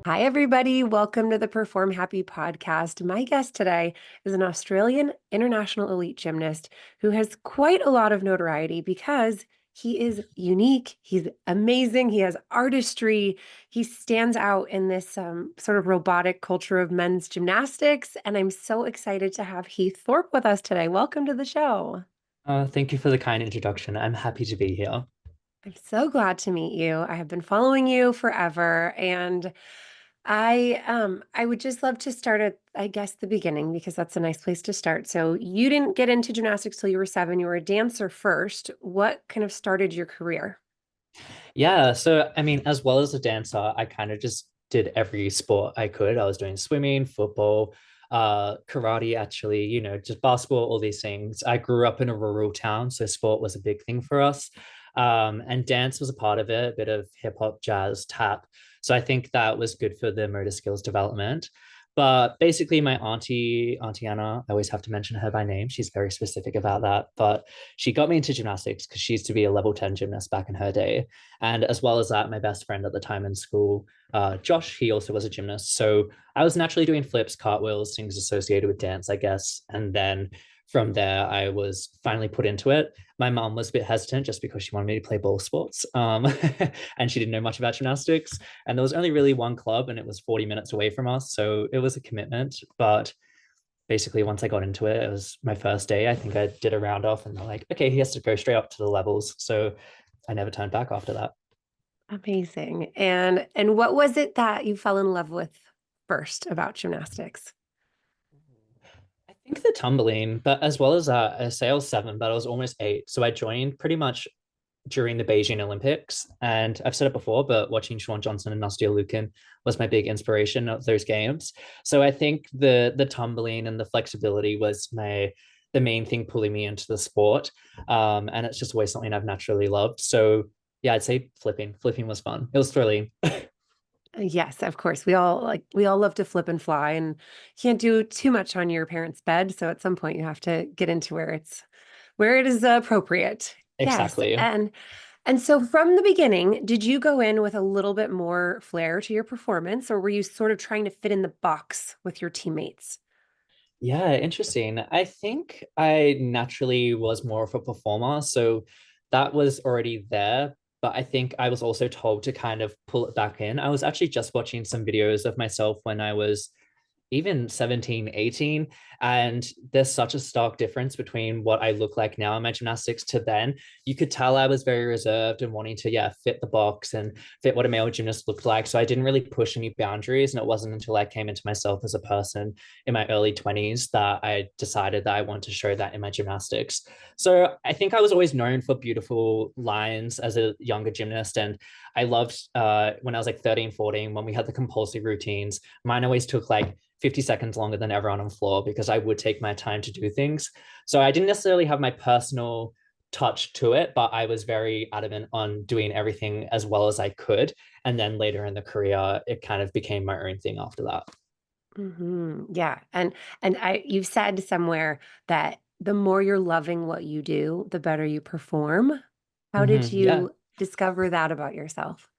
Hi, everybody. Welcome to the Perform Happy podcast. My guest today is an Australian international elite gymnast who has quite a lot of notoriety because he is unique. He's amazing. He has artistry. He stands out in this sort of robotic culture of men's gymnastics. And I'm so excited to have Heath Thorpe with us today. Welcome to the show. Thank you for the kind introduction. I'm happy to be here. I'm so glad to meet you. I have been following you forever, and I would just love to start at, I guess, the beginning because that's a nice place to start. So you didn't get into gymnastics till you were 7. You were a dancer first. What kind of started your career? Yeah, so I mean, as well as a dancer, I kind of just did every sport I could. I was doing swimming, football, karate, actually, just basketball, all these things. I grew up in a rural town, so sport was a big thing for us. And dance was a part of it, a bit of hip hop, jazz, tap. So I think that was good for the motor skills development. But basically, my Auntie Anna, I always have to mention her by name. She's very specific about that. But she got me into gymnastics because she used to be a level 10 gymnast back in her day. And as well as that, my best friend at the time in school, Josh, he also was a gymnast. So I was naturally doing flips, cartwheels, things associated with dance, I guess. And then from there, I was finally put into it. My mom was a bit hesitant just because she wanted me to play ball sports. And she didn't know much about gymnastics. And there was only really one club, and it was 40 minutes away from us. So it was a commitment. But basically, once I got into it, it was my first day. I think I did a round off, and they're like, okay, he has to go straight up to the levels. So I never turned back after that. Amazing. And what was it that you fell in love with first about gymnastics? I think the tumbling, but as well as that, I say I was 7, but I was almost 8. So I joined pretty much during the Beijing Olympics. And I've said it before, but watching Sean Johnson and Nastia Lukin was my big inspiration of those games. So I think the tumbling and the flexibility was the main thing pulling me into the sport. And it's just always something I've naturally loved. So yeah, I'd say flipping. Flipping was fun. It was thrilling. Yes, of course. We all love to flip and fly and can't do too much on your parents' bed. So at some point you have to get into where it is appropriate. Yes. Exactly. And so from the beginning, did you go in with a little bit more flair to your performance, or were you sort of trying to fit in the box with your teammates? Yeah, interesting. I think I naturally was more of a performer, so that was already there. But I think I was also told to kind of pull it back in. I was actually just watching some videos of myself when I was even 17, 18. And there's such a stark difference between what I look like now in my gymnastics to then. You could tell I was very reserved and wanting to, yeah, fit the box and fit what a male gymnast looked like. So I didn't really push any boundaries. And it wasn't until I came into myself as a person in my early 20s that I decided that I want to show that in my gymnastics. So I think I was always known for beautiful lines as a younger gymnast. And I loved when I was like 13, 14, when we had the compulsory routines. Mine always took like 50 seconds longer than everyone on floor because I would take my time to do things. So I didn't necessarily have my personal touch to it, but I was very adamant on doing everything as well as I could. And then later in the career, it kind of became my own thing after that. Yeah. And you've said somewhere that the more you're loving what you do, the better you perform. How did Yeah. you discover that about yourself?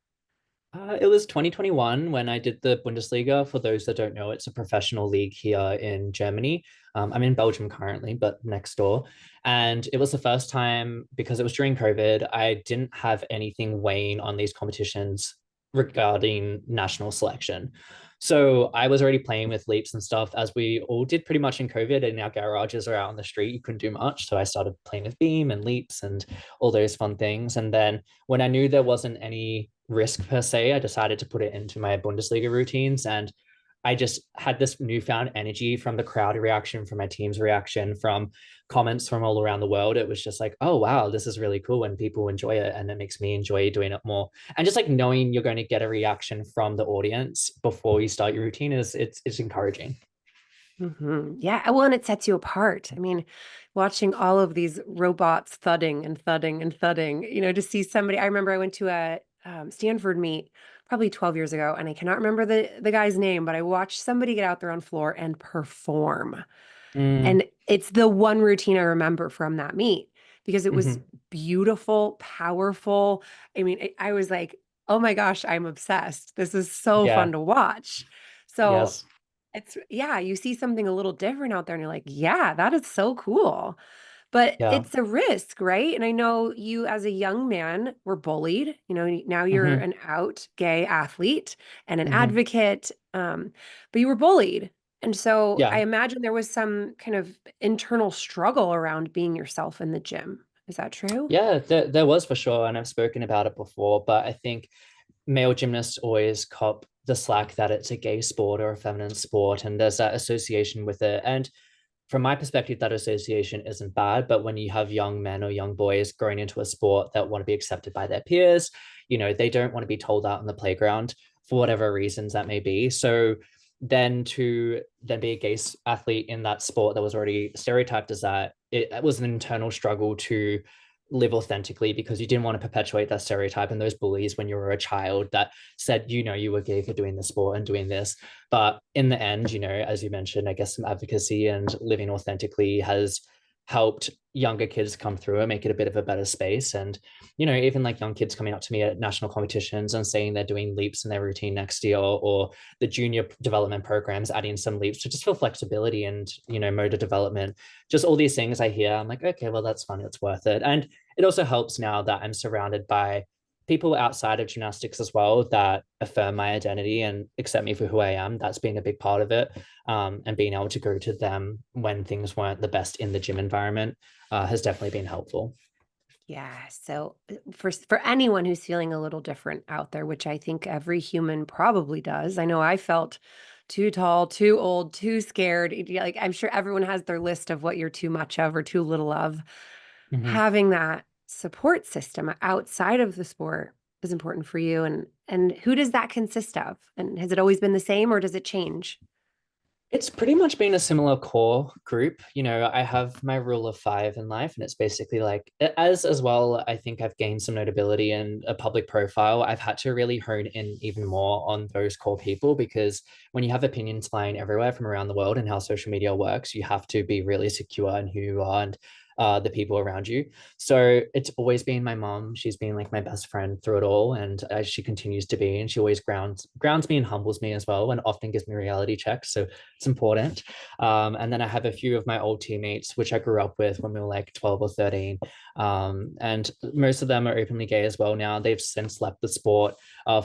It was 2021 when I did the Bundesliga. For those that don't know, it's a professional league here in Germany. I'm in Belgium currently, but next door. And it was the first time because it was during COVID, I didn't have anything weighing on these competitions regarding national selection. So I was already playing with leaps and stuff as we all did pretty much in COVID, and our garages are out on the street. You couldn't do much. So I started playing with beam and leaps and all those fun things. And then when I knew there wasn't any risk per se, I decided to put it into my Bundesliga routines. And I just had this newfound energy from the crowd reaction, from my team's reaction, from comments from all around the world. It was just like, oh, wow, this is really cool when people enjoy it. And it makes me enjoy doing it more. And just like knowing you're going to get a reaction from the audience before you start your routine it's encouraging. Yeah. Well, and it sets you apart. I mean, watching all of these robots thudding and thudding and thudding, to see somebody. I remember I went to a Stanford meet probably 12 years ago, and I cannot remember the guy's name, but I watched somebody get out there on floor and perform. Mm, And it's the one routine I remember from that meet because it was mhm. beautiful, powerful. I mean, I was like, Oh my gosh, I'm obsessed. This is so Yeah. fun to watch. So Yes. it's, yeah, you see something a little different out there and you're like, yeah, that is so cool. But Yeah. it's a risk, right? And I know you as a young man were bullied. Now you're Hmm. an out gay athlete and an Hmm. advocate, but you were bullied. And so I Yeah. imagine there was some kind of internal struggle around being yourself in the gym. Is that true? Yeah, there was for sure. And I've spoken about it before, but I think male gymnasts always cop the slack that it's a gay sport or a feminine sport, and there's that association with it. And from my perspective, that association isn't bad. But when you have young men or young boys growing into a sport that want to be accepted by their peers, they don't want to be told out on the playground for whatever reasons that may be. So then be a gay athlete in that sport that was already stereotyped as that, it was an internal struggle to live authentically because you didn't want to perpetuate that stereotype and those bullies when you were a child that said you were gay for doing the sport and doing this. But in the end, as you mentioned, I guess some advocacy and living authentically has helped younger kids come through and make it a bit of a better space. And, even like young kids coming up to me at national competitions and saying they're doing leaps in their routine next year, or the junior development programs adding some leaps to just feel flexibility and, motor development, just all these things I hear. I'm like, okay, well, that's fun. It's worth it. And it also helps now that I'm surrounded by people outside of gymnastics as well that affirm my identity and accept me for who I am. That's been a big part of it. And being able to go to them when things weren't the best in the gym environment has definitely been helpful. Yeah. So for anyone who's feeling a little different out there, which I think every human probably does. I know I felt too tall, too old, too scared. Like I'm sure everyone has their list of what you're too much of or too little of. Mm-hmm. Having that support system outside of the sport is important for you. And who does that consist of? And has it always been the same or does it change? It's pretty much been a similar core group. I have my rule of five in life, and it's basically like, as well, I think I've gained some notability and a public profile. I've had to really hone in even more on those core people because when you have opinions flying everywhere from around the world and how social media works, you have to be really secure in who you are and the people around you. So it's always been my mom. She's been like my best friend through it all, and she continues to be. And she always grounds me and humbles me as well, and often gives me reality checks. So it's important. And then I have a few of my old teammates, which I grew up with when we were like 12 or 13. And most of them are openly gay as well now. They've since left the sport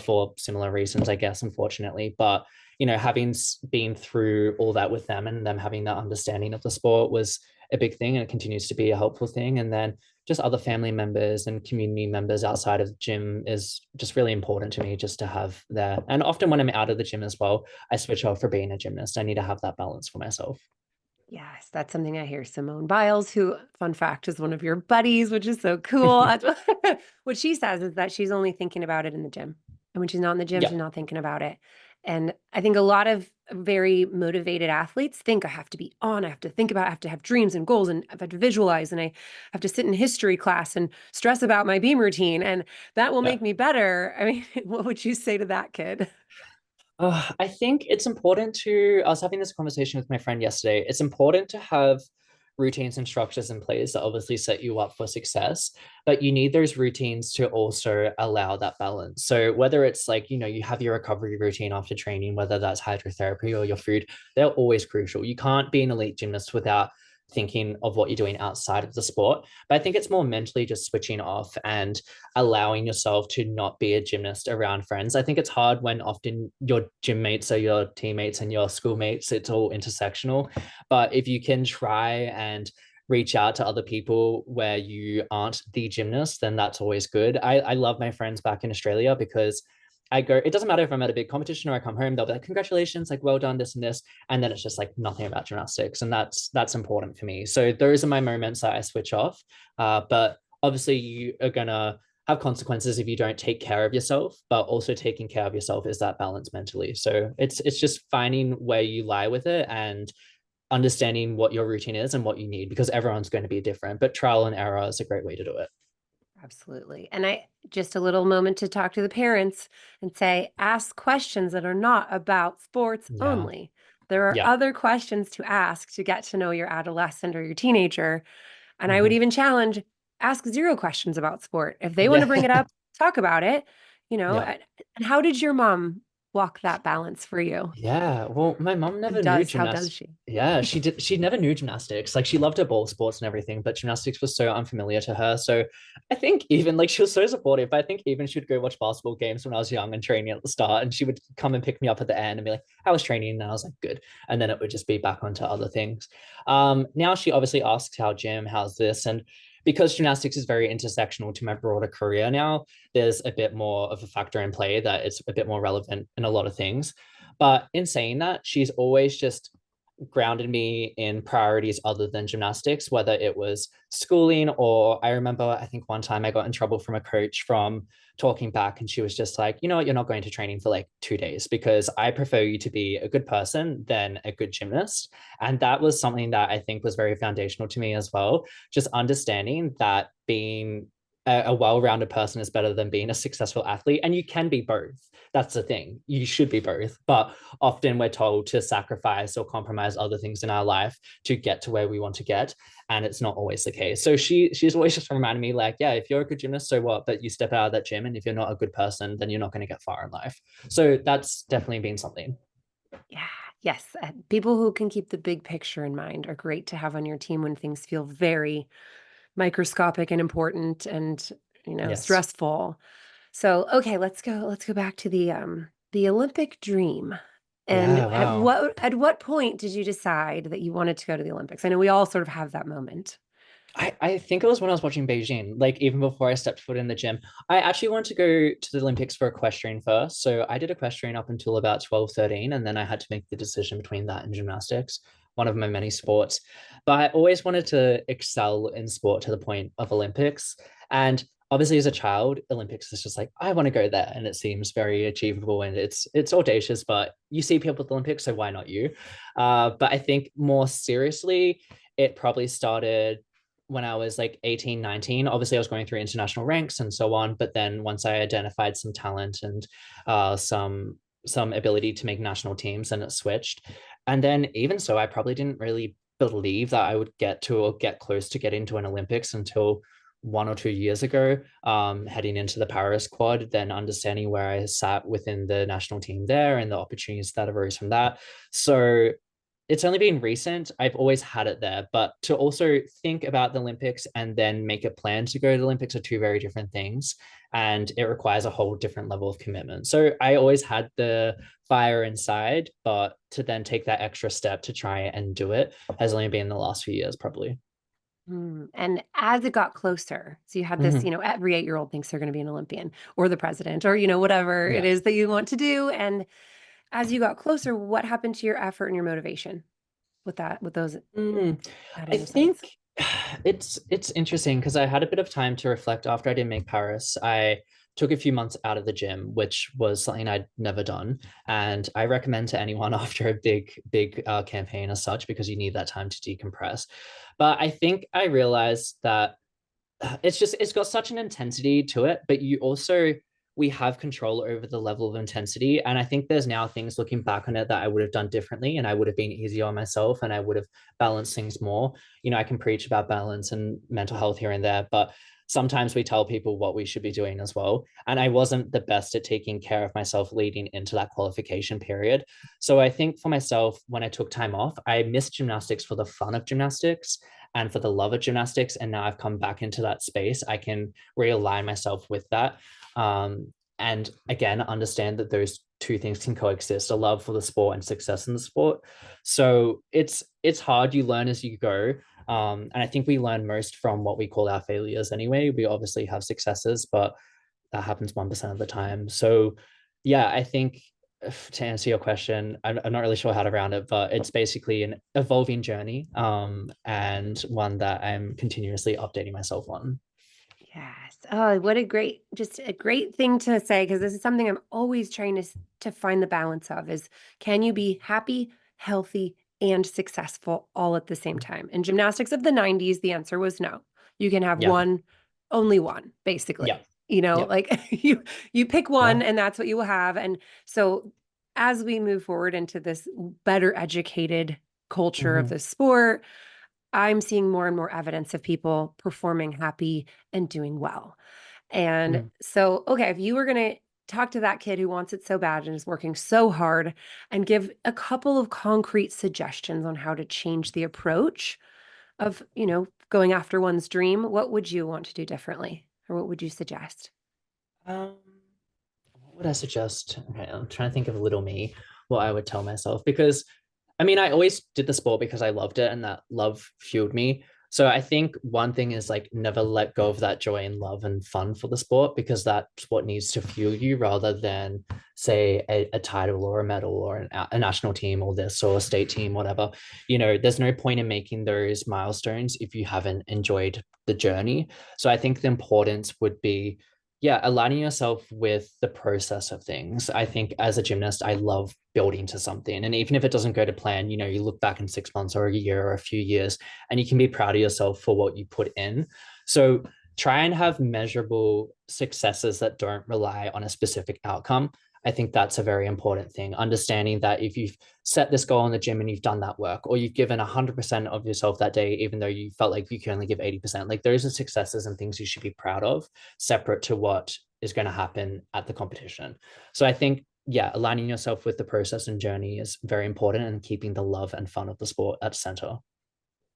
for similar reasons, I guess, unfortunately. But, having been through all that with them and them having that understanding of the sport was a big thing, and it continues to be a helpful thing. And then just other family members and community members outside of the gym is just really important to me just to have there. And often when I'm out of the gym as well, I switch off for being a gymnast. I need to have that balance for myself. Yes, that's something I hear. Simone Biles, who, fun fact, is one of your buddies, which is so cool. What she says is that she's only thinking about it in the gym. And when she's not in the gym, Yeah. she's not thinking about it. And I think a lot of very motivated athletes think I have to be on, I have to think about, I have to have dreams and goals, and I have to visualize, and I have to sit in history class and stress about my beam routine, and that will Yeah. make me better. I mean, what would you say to that kid? I think it's important I was having this conversation with my friend yesterday. It's important to have routines and structures in place that obviously set you up for success, but you need those routines to also allow that balance. So whether it's like, you have your recovery routine after training, whether that's hydrotherapy or your food, they're always crucial. You can't be an elite gymnast without thinking of what you're doing outside of the sport. But I think it's more mentally just switching off and allowing yourself to not be a gymnast around friends. I think it's hard when often your gym mates are your teammates and your schoolmates. It's all intersectional. But if you can try and reach out to other people where you aren't the gymnast, then that's always good. I love my friends back in Australia because I go, it doesn't matter if I'm at a big competition or I come home, they'll be like, congratulations, like well done, this and this. And then it's just like nothing about gymnastics. And that's important for me. So those are my moments that I switch off. But obviously you are gonna have consequences if you don't take care of yourself, but also taking care of yourself is that balance mentally. So it's just finding where you lie with it and understanding what your routine is and what you need because everyone's going to be different. But trial and error is a great way to do it. Absolutely. And I just a little moment to talk to the parents and say, ask questions that are not about sports Yeah. only. There are Yeah. other questions to ask to get to know your adolescent or your teenager. And I would Mm-hmm. even challenge, ask zero questions about sport. If they want to bring Yeah. it up, talk about it. Yeah. And how did your mom walk that balance for you? Yeah, well, my mom And never knew does, how does gymnastics. she? Yeah, she did. She never knew gymnastics. Like she loved her ball sports and everything, but gymnastics was so unfamiliar to her. So I think even like she was so supportive. But I think even she would go watch basketball games when I was young and training at the start, and she would come and pick me up at the end and be like, "I was training," and I was like, "Good," and then it would just be back onto other things. Now she obviously asks how gym, how's this, and because gymnastics is very intersectional to my broader career now, there's a bit more of a factor in play that it's a bit more relevant in a lot of things. But in saying that, she's always just grounded me in priorities other than gymnastics, whether it was schooling or I remember, I think one time I got in trouble from a coach from talking back and she was just like, you know what, you're not going to training for like 2 days because I prefer you to be a good person than a good gymnast. And that was something that I think was very foundational to me as well. Just understanding that being a well-rounded person is better than being a successful athlete. And you can be both. That's the thing. You should be both. But often we're told to sacrifice or compromise other things in our life to get to where we want to get. And it's not always the case. So she's always just reminding me, like, yeah, if you're a good gymnast, so what? But you step out of that gym, and if you're not a good person, then you're not going to get far in life. So that's definitely been something. Yeah, yes. People who can keep the big picture in mind are great to have on your team when things feel very microscopic and important and, Yes. stressful. So, okay, let's go back to the Olympic dream. And Yeah, wow. at what point did you decide that you wanted to go to the Olympics? I know we all sort of have that moment. I think it was when I was watching Beijing, like even before I stepped foot in the gym. I actually wanted to go to the Olympics for equestrian first. So I did equestrian up until about 12, 13, and then I had to make the decision between that and gymnastics, one of my many sports. But I always wanted to excel in sport to the point of Olympics. And obviously as a child, Olympics is just like, I want to go there. And it seems very achievable and it's audacious, but you see people at the Olympics, so why not you? But I think more seriously, it probably started when I was like 18, 19. Obviously, I was going through international ranks and so on. But then once I identified some talent and some ability to make national teams, and it switched. And then even so, I probably didn't really believe that I would get to or get close to getting to an Olympics until 1 or 2 years ago, heading into the Paris quad, then understanding where I sat within the national team there and the opportunities that arose from that. So it's only been recent. I've always had it there, but to also think about the Olympics and then make a plan to go to the Olympics are two very different things. And it requires a whole different level of commitment. So I always had the fire inside, but to then take that extra step to try and do it has only been the last few years, probably. And as it got closer, so you had this, Mm-hmm. every 8-year-old thinks they're going to be an Olympian or the president or, whatever it Yeah. is that you want to do. And as you got closer, what happened to your effort and your motivation with those Mm, that I in your think sights? it's interesting because I had a bit of time to reflect after I didn't make Paris. I took a few months out of the gym, which was something I'd never done, and I recommend to anyone after a big campaign as such because you need that time to decompress. But I think I realized that it's got such an intensity to it, but you also we have control over the level of intensity. And I think there's now things looking back on it that I would have done differently and I would have been easier on myself and I would have balanced things more. I can preach about balance and mental health here and there, but sometimes we tell people what we should be doing as well. And I wasn't the best at taking care of myself leading into that qualification period. So I think for myself, when I took time off, I missed gymnastics for the fun of gymnastics and for the love of gymnastics. And now I've come back into that space. I can realign myself with that. And again, understand that those two things can coexist, a love for the sport and success in the sport. So it's hard. You learn as you go. And I think we learn most from what we call our failures anyway. We obviously have successes, but that happens 1% of the time. So yeah, I think to answer your question, I'm not really sure how to round it, but it's basically an evolving journey, and one that I'm continuously updating myself on. Yes. Oh, what just a great thing to say, because this is something I'm always trying to find the balance of is can you be happy, healthy, and successful all at the same time? In gymnastics of the 90s, the answer was no. You can have Yeah, one, only one, yeah, basically. yeah, Like you pick one yeah. and that's what you will have. And so as we move forward into this better educated culture of Mm-hmm. the sport, I'm seeing more and more evidence of people performing happy and doing well. And Mm. so, okay, if you were going to talk to that kid who wants it so bad and is working so hard and give a couple of concrete suggestions on how to change the approach of, going after one's dream, what would you want to do differently? Or what would you suggest? Um, what would I suggest? Okay, I'm trying to think of little me, what I would tell myself, because I mean, I always did the sport because I loved it and that love fueled me. So I think one thing is like never let go of that joy and love and fun for the sport, because that's what needs to fuel you rather than say a title or a medal or a national team or this or a state team, whatever. There's no point in making those milestones if you haven't enjoyed the journey. So I think the importance would be, yeah, aligning yourself with the process of things. I think as a gymnast, I love building to something. And even if it doesn't go to plan, you look back in 6 months or a year or a few years and you can be proud of yourself for what you put in. So try and have measurable successes that don't rely on a specific outcome. I think that's a very important thing. Understanding that if you've set this goal in the gym and you've done that work, or you've given 100% of yourself that day, even though you felt like you can only give 80%, like those are successes and things you should be proud of, separate to what is going to happen at the competition. So I think, yeah, aligning yourself with the process and journey is very important, and keeping the love and fun of the sport at center.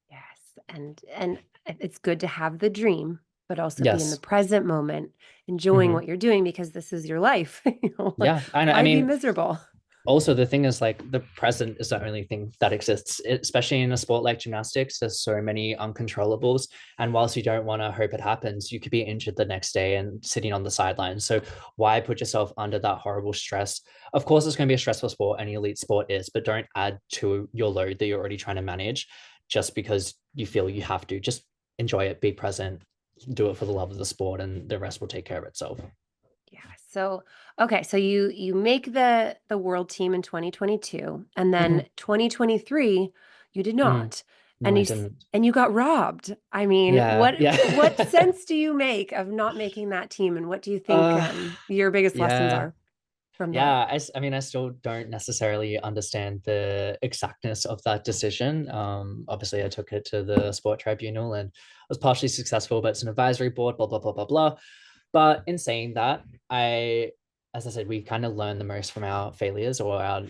Yes, and it's good to have the dream, but also be in the Yes. present moment, enjoying Mm-hmm. what you're doing because this is your life. Like, Yeah. I why be mean, miserable? also the thing is like the present is the only thing that exists, especially in a sport like gymnastics. There's so many uncontrollables, and whilst you don't want to hope it happens, you could be injured the next day and sitting on the sidelines. So why put yourself under that horrible stress? Of course it's going to be a stressful sport, any elite sport is, but don't add to your load that you're already trying to manage just because you feel you have to. Just enjoy it, be present, do it for the love of the sport, and the rest will take care of itself. Yeah. So, okay, so you make the world team in 2022, and Mm-hmm. then 2023 you did Mm-hmm. not. No, And I you didn't. and you got robbed. I mean, Yeah, what yeah. sense do you make of not making that team, and what do you think uh your biggest lessons yeah. are from that? Yeah, I mean, I still don't necessarily understand the exactness of that decision. Obviously, I took it to the sport tribunal and was partially successful, but it's an advisory board, blah, blah, blah, blah, blah. But in saying that, as I said, we kind of learn the most from our failures or our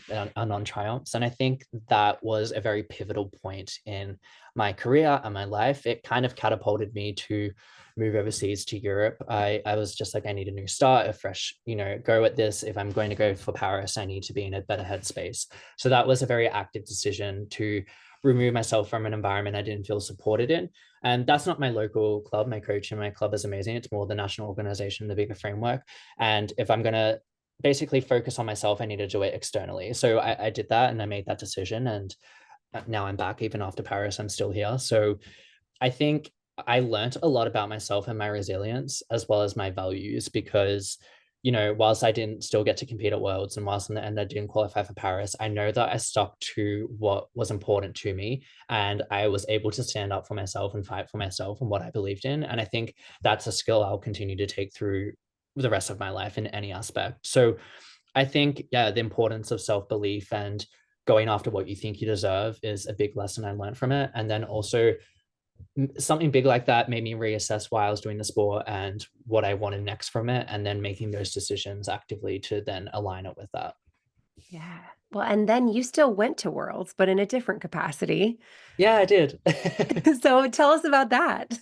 non-triumphs. And I think that was a very pivotal point in my career and my life. It kind of catapulted me to move overseas to Europe. I was just like, I need a new start, a fresh, go at this. If I'm going to go for Paris, I need to be in a better headspace. So that was a very active decision to remove myself from an environment I didn't feel supported in. And that's not my local club. My coach in my club is amazing. It's more the national organization, the bigger framework. And if I'm going to basically focus on myself, I need to do it externally. So I did that and I made that decision. And now I'm back. Even after Paris, I'm still here. So I think I learned a lot about myself and my resilience as well as my values, because whilst I didn't still get to compete at Worlds, and whilst in the end I didn't qualify for Paris, I know that I stuck to what was important to me, and I was able to stand up for myself and fight for myself and what I believed in. And I think that's a skill I'll continue to take through the rest of my life in any aspect. So I think, yeah, the importance of self-belief and going after what you think you deserve is a big lesson I learned from it. And then also something big like that made me reassess why I was doing the sport and what I wanted next from it, and then making those decisions actively to then align it with that. Yeah. Well, and then you still went to Worlds, but in a different capacity. Yeah, I did. So tell us about that.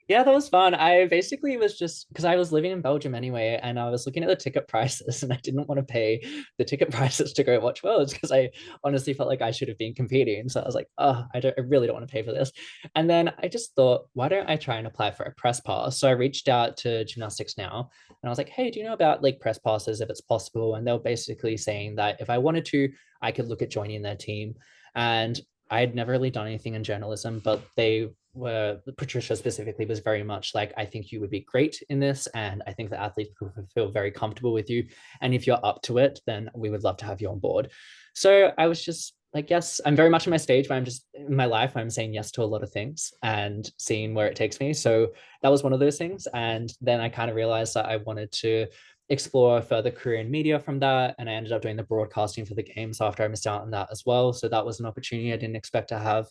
Yeah, that was fun. I basically was just because I was living in Belgium anyway, and I was looking at the ticket prices, and I didn't want to pay the ticket prices to go watch Worlds because I honestly felt like I should have been competing. So I was like, oh, I really don't want to pay for this. And then I just thought, why don't I try and apply for a press pass? So I reached out to Gymnastics Now, and I was like, hey, do you know about like press passes if it's possible? And they were basically saying that if I wanted to, I could look at joining their team. And I had never really done anything in journalism, but they were, Patricia specifically was very much like, I think you would be great in this, and I think the athletes would feel very comfortable with you. And if you're up to it, then we would love to have you on board. So I was just like, yes, I'm very much in my stage where I'm just in my life, I'm saying yes to a lot of things and seeing where it takes me. So that was one of those things. And then I kind of realized that I wanted to explore a further career in media from that. And I ended up doing the broadcasting for the games after I missed out on that as well. So that was an opportunity I didn't expect to have.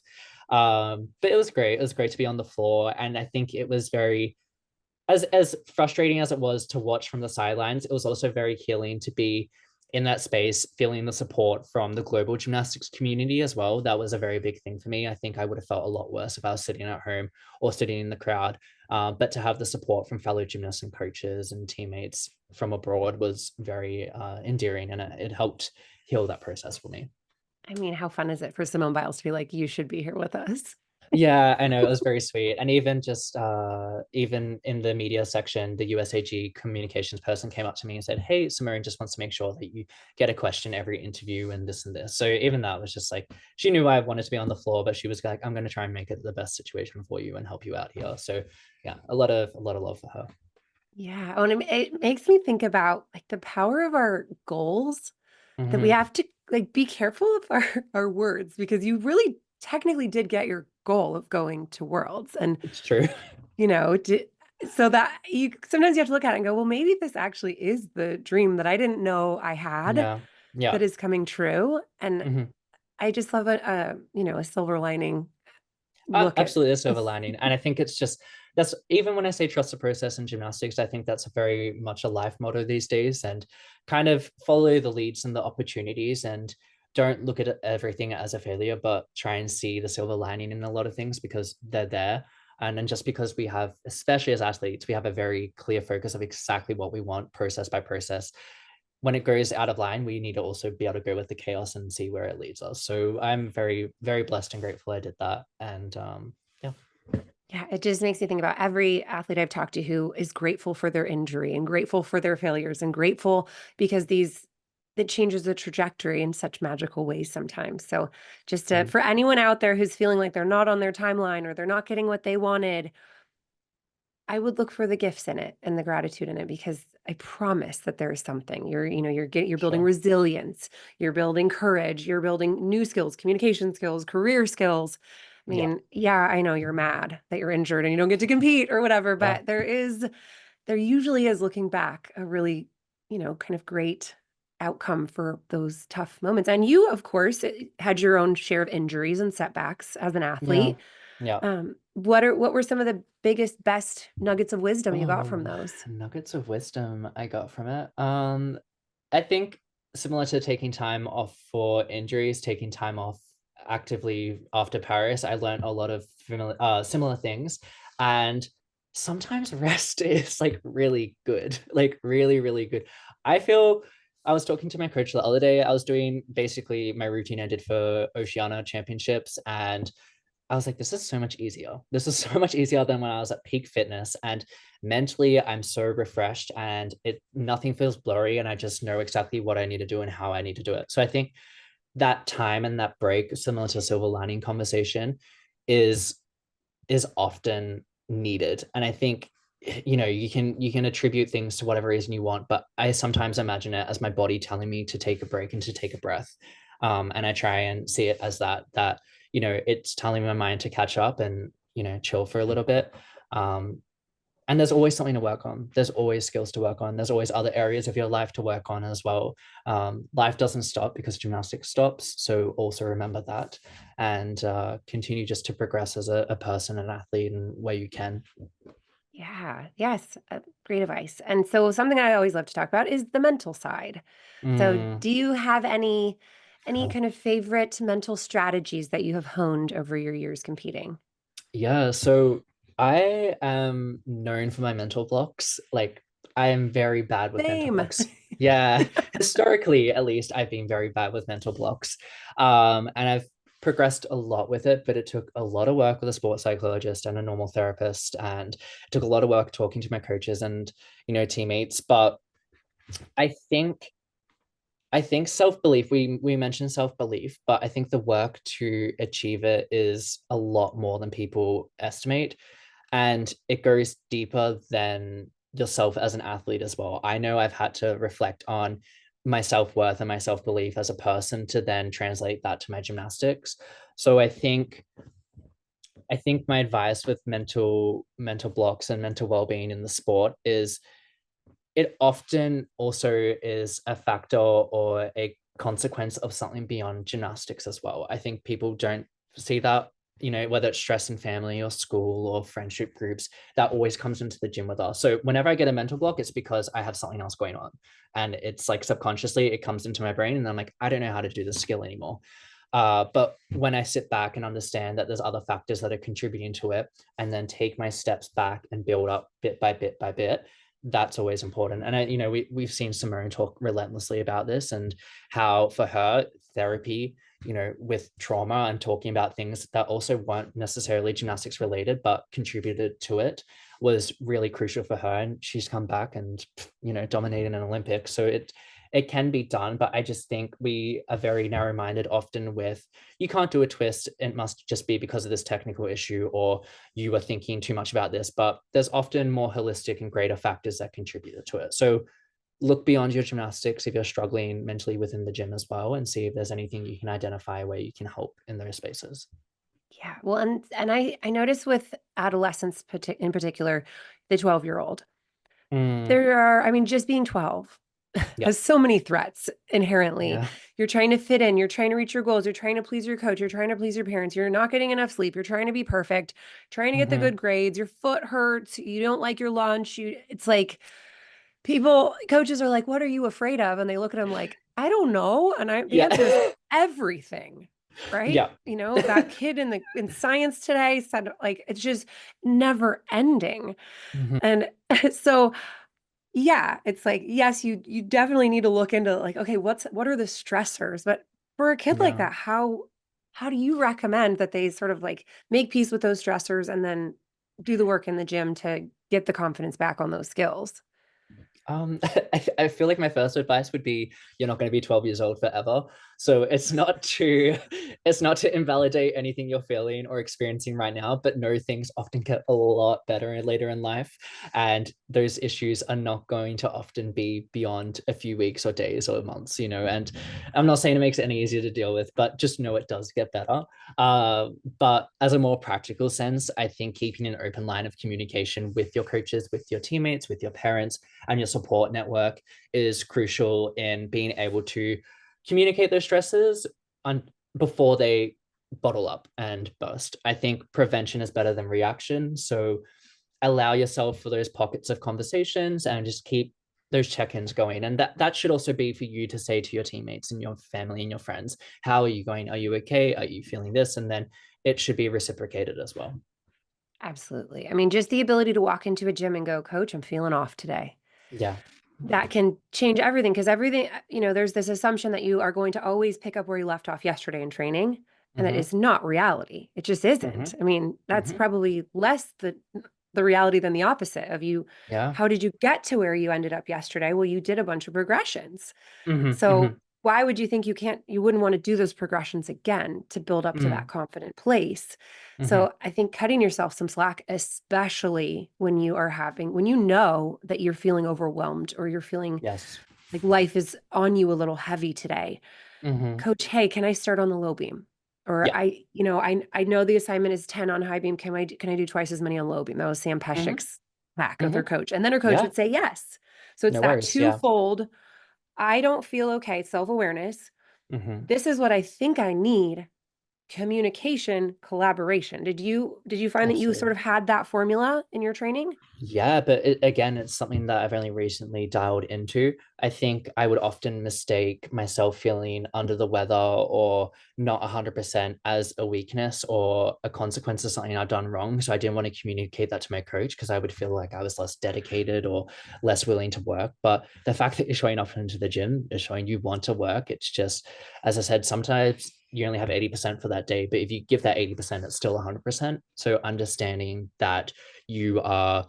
But it was great. It was great to be on the floor. And I think it was very as frustrating as it was to watch from the sidelines, it was also very healing to be in that space, feeling the support from the global gymnastics community as well. That was a very big thing for me. I think I would have felt a lot worse if I was sitting at home or sitting in the crowd. But to have the support from fellow gymnasts and coaches and teammates from abroad was very endearing, and it helped heal that process for me. I mean, how fun is it for Simone Biles to be like, you should be here with us? Yeah, I know, it was very sweet. And even just even in the media section, the USAG communications person came up to me and said, "Hey, Simone just wants to make sure that you get a question every interview and this and this." So even that was just like, she knew I wanted to be on the floor, but she was like, "I'm going to try and make it the best situation for you and help you out here." So yeah, a lot of love for her. Yeah. Oh, and it makes me think about like the power of our goals that we Hmm. have to like be careful of our words because you really technically did get your goal of going to Worlds. And, It's true. you know, so that you sometimes you have to look at it and go, well, maybe this actually is the dream that I didn't know I had Yeah. Yeah. that is coming true. And Hmm. I just love a silver lining look at. Absolutely a silver lining. And I think it's just, that's, even when I say trust the process in gymnastics, I think that's very much a life motto these days, and kind of follow the leads and the opportunities, and don't look at everything as a failure, but try and see the silver lining in a lot of things because they're there. And then just because we have, especially as athletes, we have a very clear focus of exactly what we want, process by process. When it goes out of line, we need to also be able to go with the chaos and see where it leads us. So I'm very, very blessed and grateful I did that. And yeah. Yeah, it just makes me think about every athlete I've talked to who is grateful for their injury and grateful for their failures and grateful because these it changes the trajectory in such magical ways sometimes. So just to, Mm. for anyone out there who's feeling like they're not on their timeline or they're not getting what they wanted, I would look for the gifts in it and the gratitude in it because I promise that there is something. You're building Sure. resilience, you're building courage, you're building new skills, communication skills, career skills. I Yeah. mean, yeah, I know you're mad that you're injured and you don't get to compete or whatever, Yeah. but there usually is looking back a really, kind of great outcome for those tough moments. And you, of course, had your own share of injuries and setbacks as an Yeah. athlete. Yeah. What were some of the biggest, best nuggets of wisdom you got from Oh, those? nuggets of wisdom I got from it. I think similar to taking time off for injuries, taking time off actively after Paris, I learned a lot of similar things. And sometimes rest is like really good, like really, really good. I feel, I was talking to my coach the other day. I was doing basically my routine I did for Oceania Championships, and I was like, this is so much easier. This is so much easier than when I was at peak fitness. And mentally, I'm so refreshed, and it nothing feels blurry. And I just know exactly what I need to do and how I need to do it. So I think that time and that break, similar to a silver lining conversation, is is often needed. And I think, you can attribute things to whatever reason you want, but I sometimes imagine it as my body telling me to take a break and to take a breath. And I try and see it as that it's telling my mind to catch up and chill for a little bit. And there's always something to work on. There's always skills to work on. There's always other areas of your life to work on as well. Life doesn't stop because gymnastics stops. So also remember that, and continue just to progress as a person, an athlete, and where you can. Yeah, yes, great advice. And so something I always love to talk about is the mental side. So Mm, do you have any kind of favorite mental strategies that you have honed over your years competing? yeah. So I am known for my mental blocks. Like, I am very bad with mental Same. blocks. Yeah, historically, at least, I've been very bad with mental blocks. And I've progressed a lot with it, but it took a lot of work with a sports psychologist and a normal therapist, and it took a lot of work talking to my coaches and teammates. But I think self-belief, we mentioned self-belief, but I think the work to achieve it is a lot more than people estimate, and it goes deeper than yourself as an athlete as well. I know I've had to reflect on my self-worth and my self-belief as a person to then translate that to my gymnastics. So I think my advice with mental blocks and mental well-being in the sport is, it often also is a factor or a consequence of something beyond gymnastics as well. I think people don't see that whether it's stress in family or school or friendship groups, that always comes into the gym with us. So whenever I get a mental block, it's because I have something else going on. And it's like subconsciously it comes into my brain and I'm like, I don't know how to do this skill anymore. But when I sit back and understand that there's other factors that are contributing to it, and then take my steps back and build up bit by bit by bit, that's always important. And we've seen Simone talk relentlessly about this and how for her therapy, with trauma and talking about things that also weren't necessarily gymnastics related, but contributed to it, was really crucial for her. And she's come back and, dominated an Olympics. So it can be done, but I just think we are very narrow-minded often with, you can't do a twist, it must just be because of this technical issue, or you are thinking too much about this, but there's often more holistic and greater factors that contributed to it. So look beyond your gymnastics if you're struggling mentally within the gym as well, and see if there's anything you can identify where you can help in those spaces. Yeah, well, and I notice with adolescents in particular, the 12-year-old, Mm, there are, I mean, just being 12 yeah. has so many threats inherently. Yeah. You're trying to fit in, you're trying to reach your goals, you're trying to please your coach, you're trying to please your parents, you're not getting enough sleep, you're trying to be perfect, trying to get the Mm-hmm. good grades, your foot hurts, you don't like your lunch, it's like people, coaches are like, "What are you afraid of?" And they look at them like, "I don't know." And the answer is Yeah. everything, right? Yeah. That kid in science today said, like, it's just never ending. Mm-hmm. And so yeah, it's like, yes, you definitely need to look into, like, okay, what are the stressors? But for a kid like Yeah. that, how do you recommend that they sort of like make peace with those stressors and then do the work in the gym to get the confidence back on those skills? I feel like my first advice would be, you're not going to be 12 years old forever. So it's not to invalidate anything you're feeling or experiencing right now, but no, things often get a lot better later in life. And those issues are not going to often be beyond a few weeks or days or months, and I'm not saying it makes it any easier to deal with, but just know it does get better. But as a more practical sense, I think keeping an open line of communication with your coaches, with your teammates, with your parents, and your support network is crucial in being able to communicate those stresses on before they bottle up and burst. I think prevention is better than reaction. So allow yourself for those pockets of conversations and just keep those check-ins going. And that should also be for you to say to your teammates and your family and your friends, how are you going? Are you okay? Are you feeling this? And then it should be reciprocated as well. Absolutely. I mean, just the ability to walk into a gym and go, "Coach, I'm feeling off today." Yeah. That can change everything because everything, there's this assumption that you are going to always pick up where you left off yesterday in training, and that Mm-hmm. is not reality. It just Mm-hmm. isn't. I mean, that's Mm-hmm. probably less the reality than the opposite of you. Yeah. How did you get to where you ended up yesterday? Well, you did a bunch of progressions. Mm-hmm. So Mm-hmm. why would you think you wouldn't want to do those progressions again to build up to that confident place? Mm-hmm. So I think cutting yourself some slack, especially when when you know that you're feeling overwhelmed or you're feeling Yes. like life is on you a little heavy today. Mm-hmm. Coach, hey, can I start on the low beam? Or Yeah. I know the assignment is 10 on high beam. Can I do twice as many on low beam? That was Sam Mm-hmm. Peshik's back with her Mm-hmm. coach. And then her coach Yeah. would say yes. So it's No that worries. Yeah. twofold. I don't feel okay, self-awareness. Mm-hmm. This is what I think I need. Communication, collaboration. Did you find that you sort Absolutely. of had that formula in your training? Yeah, but again, it's something that I've only recently dialed into. I think I would often mistake myself feeling under the weather or not 100% as a weakness or a consequence of something I've done wrong. So I didn't want to communicate that to my coach because I would feel like I was less dedicated or less willing to work. But the fact that you're showing up into the gym is showing you want to work. It's just, as I said, sometimes you only have 80% for that day, but if you give that 80%, it's still 100%. So understanding that you are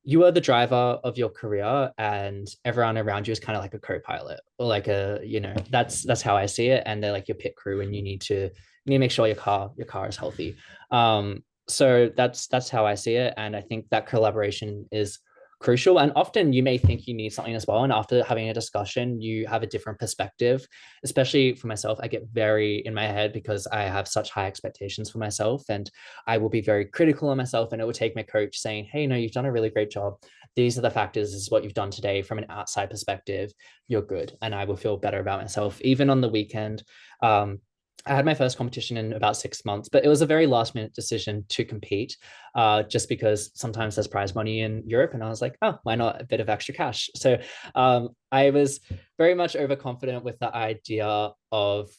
you are the driver of your career and everyone around you is kind of like a co-pilot or like that's how I see it, and they're like your pit crew and you need to make sure your car is healthy. So that's how I see it, and I think that collaboration is crucial. And often you may think you need something as well, and after having a discussion you have a different perspective. Especially for myself, I get very in my head because I have such high expectations for myself, and I will be very critical of myself, and it will take my coach saying, "Hey, no, you've done a really great job. These are the factors. This is what you've done today. From an outside perspective, you're good." And I will feel better about myself. Even on the weekend, um, I had my first competition in about 6 months, but it was a very last minute decision to compete, just because sometimes there's prize money in Europe. And I was like, oh, why not a bit of extra cash? So I was very much overconfident with the idea of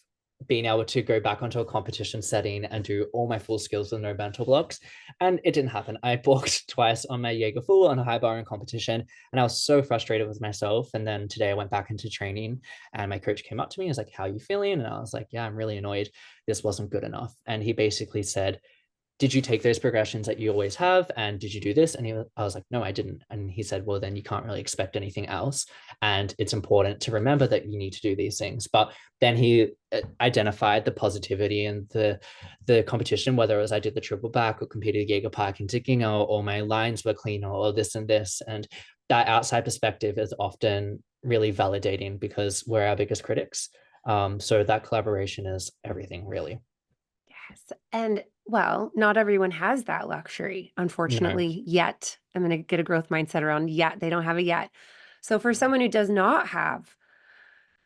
being able to go back onto a competition setting and do all my full skills with no mental blocks. And it didn't happen. I balked twice on my Jaeger full on a high bar in competition. And I was so frustrated with myself. And then today I went back into training and my coach came up to me and was like, how are you feeling? And I was like, yeah, I'm really annoyed. This wasn't good enough. And he basically said, did you take those progressions that you always have? And did you do this? And I was like, no, I didn't. And he said, well, then you can't really expect anything else. And it's important to remember that you need to do these things. But then he identified the positivity and the competition, whether it was I did the triple back or competed Jaeger Park and digging, or my lines were cleaner or this and this. And that outside perspective is often really validating because we're our biggest critics. So that collaboration is everything, really. Yes. And well, not everyone has that luxury, No. unfortunately, yet. I'm going to get a growth mindset around yet. They don't have it yet. So for someone who does not have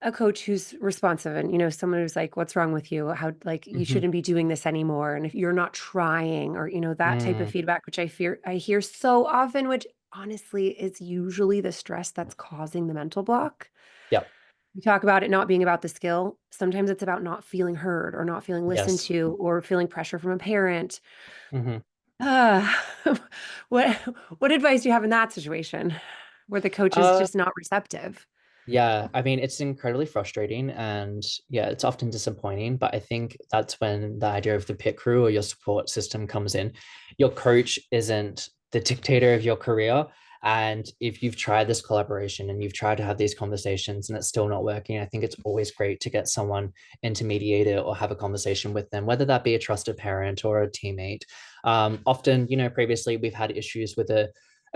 a coach who's responsive and, someone who's like, what's wrong with you? How, like, you Mm-hmm. shouldn't be doing this anymore. And if you're not trying or, that type of Mm. feedback, which I hear so often, which honestly is usually the stress that's causing the mental block. Yep. We talk about it not being about the skill. Sometimes it's about not feeling heard or not feeling listened Yes. to or feeling pressure from a parent. Mm-hmm. Uh, what what advice do you have in that situation where the coach is Uh, just not receptive? yeah, I mean, it's incredibly frustrating and yeah, it's often disappointing, but I think that's when the idea of the pit crew or your support system comes in. Your coach isn't the dictator of your career. And if you've tried this collaboration and you've tried to have these conversations and it's still not working, I think it's always great to get someone in to mediate it or have a conversation with them, whether that be a trusted parent or a teammate. Often, previously we've had issues with a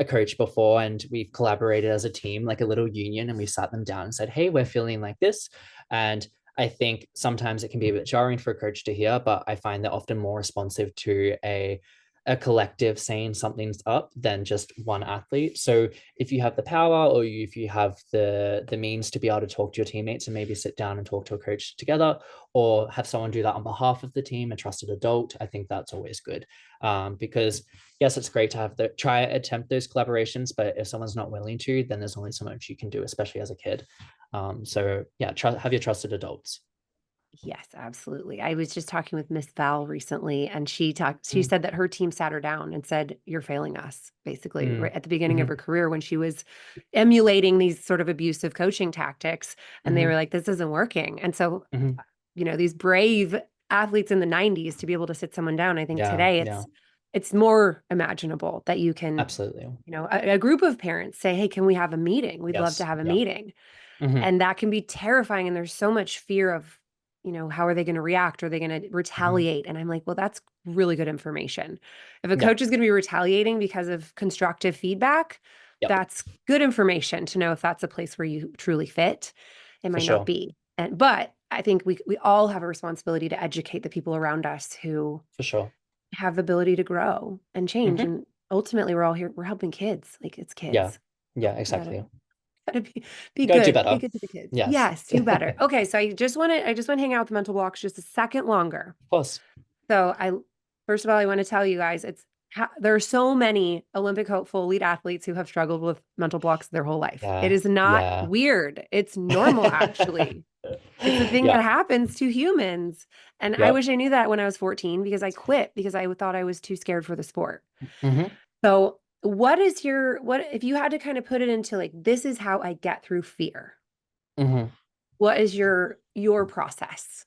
coach before and we've collaborated as a team, like a little union, and we sat them down and said, hey, we're feeling like this. And I think sometimes it can be a bit jarring for a coach to hear, but I find they're often more responsive to a collective saying something's up than just one athlete. So if you have the power or if you have the means to be able to talk to your teammates and maybe sit down and talk to a coach together or have someone do that on behalf of the team, a trusted adult, I think that's always good. Because yes, it's great to have attempt those collaborations, but if someone's not willing to, then there's only so much you can do, especially as a kid. So yeah, have your trusted adults. Yes, absolutely. I was just talking with Miss Val recently, and she Mm, said that her team sat her down and said, "You're failing us," basically, mm, right at the beginning of mm-hmm, her career when she was emulating these sort of abusive coaching tactics. And they mm-hmm, were like, this isn't working. And so, mm-hmm. these brave athletes in the 90s to be able to sit someone down, I think Yeah, today yeah, it's more imaginable that you can, absolutely. a group of parents say, hey, can we have a meeting? We'd love to Yes, have a yeah. meeting. Mm-hmm, And that can be terrifying. And there's so much fear of, how are they going to react? Are they going to mm-hmm. retaliate? And I'm like, well, that's really good information. If a Yeah, coach is going to be retaliating because of constructive feedback, yep, that's good information to know if that's a place where you truly fit. It for might not sure, be. But I think we all have a responsibility to educate the people around us who for sure. have the ability to grow and change. Mm-hmm. And ultimately we're all here, we're helping kids. Like it's Yeah, kids. yeah, We gotta exactly. Gotta be Go do good. Be better. good to the kids. Yes, Yes, do of better. Okay, so I just want to hang out with the mental blocks just a second longer. course. So first of all, I want to tell you guys, there are so many Olympic hopeful elite athletes who have struggled with mental blocks their whole life. It Yeah, is not yeah. weird. It's normal, actually. It's a thing that Yeah, happens to humans. And I yep. wish I knew that when I was 14 because I quit because I thought I was too scared for the sport. Mm-hmm, So, what if you had to kind of put it into like, this is how I get through fear? mm-hmm. What is your process?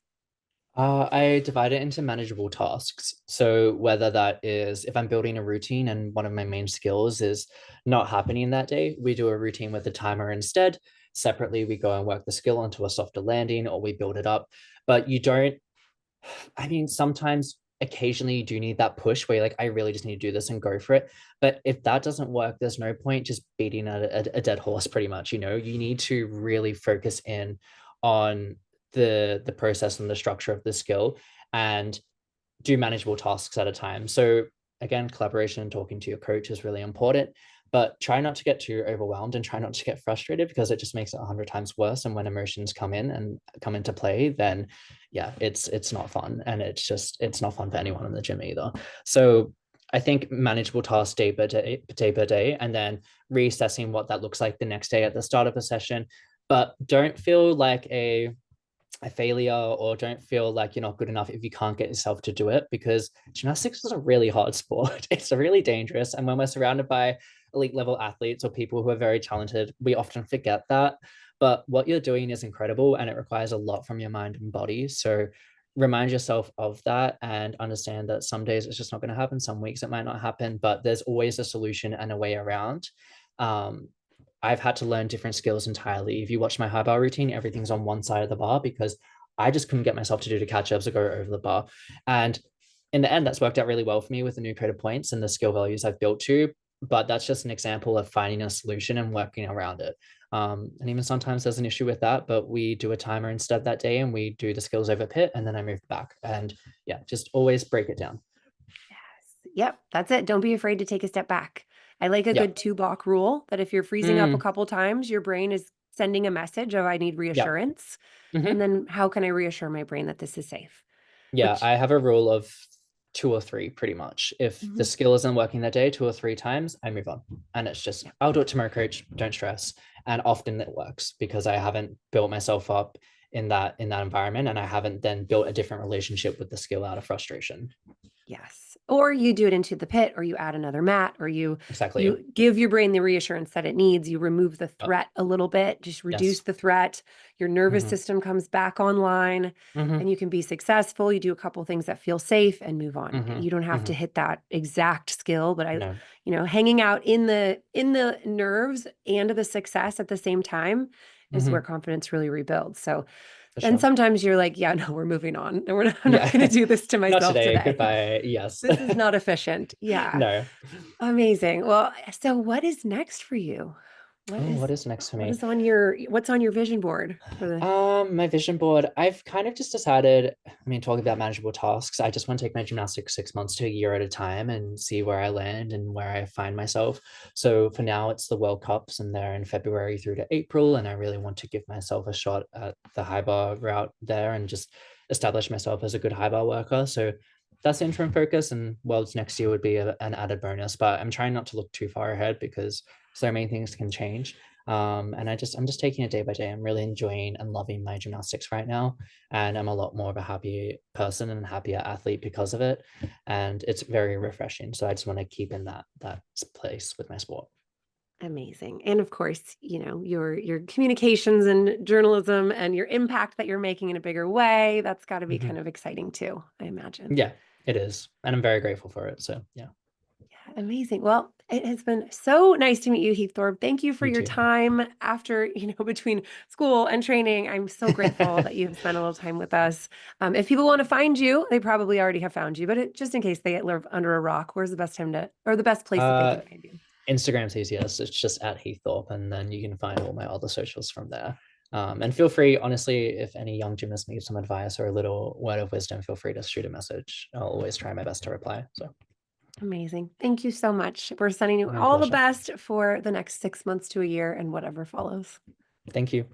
I divide it into manageable tasks. So whether that is if I'm building a routine and one of my main skills is not happening that day, we do a routine with a timer instead. Separately, we go and work the skill onto a softer landing or we build it up. But you don't, I mean, sometimes occasionally you do need that push where you're like, I really just need to do this and go for it. But if that doesn't work, there's no point just beating a dead horse pretty much. You need to really focus in on the process and the structure of the skill and do manageable tasks at a time. So again, collaboration and talking to your coach is really important. but try not to get too overwhelmed and try not to get frustrated, because it just makes it 100 times worse. And when emotions come in and come into play, then yeah, it's not fun, and it's not fun for anyone in the gym either. So I think manageable tasks day per day, and then reassessing what that looks like the next day at the start of a session. But don't feel like a failure, or don't feel like you're not good enough if you can't get yourself to do it, because gymnastics is a really hard sport. It's really dangerous. And when we're surrounded by elite level athletes or people who are very talented, we often forget that. But what you're doing is incredible, and it requires a lot from your mind and body. So remind yourself of that and understand that some days it's just not going to happen. Some weeks it might not happen, but there's always a solution and a way around. Um, I've had to learn different skills entirely. If you watch my high bar routine, everything's on one side of the bar because I just couldn't get myself to do the catch ups or go over the bar. And in the end, that's worked out really well for me with the new creative points and the skill values I've built to. But that's just an example of finding a solution and working around it. And even sometimes there's an issue with that, but we do a timer instead that day and we do the skills over pit, and then I move back. And yeah, just always break it down. Yes. Yep. That's it. Don't be afraid to take a step back. I like a Yeah. good 2 block rule that if you're freezing up a couple times, your brain is sending a message of I need Yeah. reassurance. And Mm-hmm. then how can I reassure my brain that this is safe? Yeah, Which I have a rule of two or three pretty much. If the Mhm. skill isn't working that day, two or three times, I move on. And it's just, Yeah. I'll do it tomorrow, coach. Don't stress. And often it works because I haven't built myself up in that environment, and I haven't then built a different relationship with the skill out of frustration. Yes. Or you do it into the pit, or you add another mat, or Exactly. you give your brain the reassurance that it needs. You remove the Oh, threat a little bit, just reduce yes. the threat. Your nervous Mm-hmm. system comes back online Mm-hmm. and you can be successful. You do a couple things that feel safe and move on. Mm-hmm. You don't have Mm-hmm. to hit that exact skill, but No, hanging out in the nerves and the success at the same time is where mm-hmm. confidence really rebuilds. So For and sure. sometimes you're like, yeah, no, we're moving on. I'm not going to Yeah. do this to Not myself today. today. Goodbye. Yes. This is not efficient. Yeah. No. Amazing. Well, so what is next for you? What Oh, is what is next for me? what's on your vision board for the My vision board, I've kind of just decided, I mean, talking about manageable tasks, I just want to take my gymnastics 6 months to a year at a time and see where I land and where I find myself. So for now, it's the World Cups, and they're in February through to April. And I really want to give myself a shot at the high bar route there and just establish myself as a good high bar worker. So that's the interim focus, and Worlds next year would be an added bonus. But I'm trying not to look too far ahead because so many things can change. And I'm just taking it day by day. I'm really enjoying and loving my gymnastics right now, and I'm a lot more of a happy person and happier athlete because of it, and it's very refreshing. So I just want to keep in that place with my sport. amazing. And of course, your communications and journalism and your impact that you're making in a bigger way, that's got to be Mm-hmm. kind of exciting too, I imagine. Yeah, it is, and I'm very grateful for it. So yeah, Yeah, amazing. Well, it has been so nice to meet you, Heath Thorpe. Thank you for you your too. time after, between school and training. I'm so grateful that you've spent a little time with us. If people want to find you, they probably already have found you, but just in case they live under a rock, where's the best time or the best place that they uh, can find you? Instagram's easiest. It's just at Heath Thorpe, and then you can find all my other socials from there. And feel free, honestly, if any young gymnast needs some advice or a little word of wisdom, feel free to shoot a message. I'll always try my best to reply. So, Amazing. Thank you so much. We're sending you my all the pleasure. best for the next 6 months to a year and whatever follows. Thank you.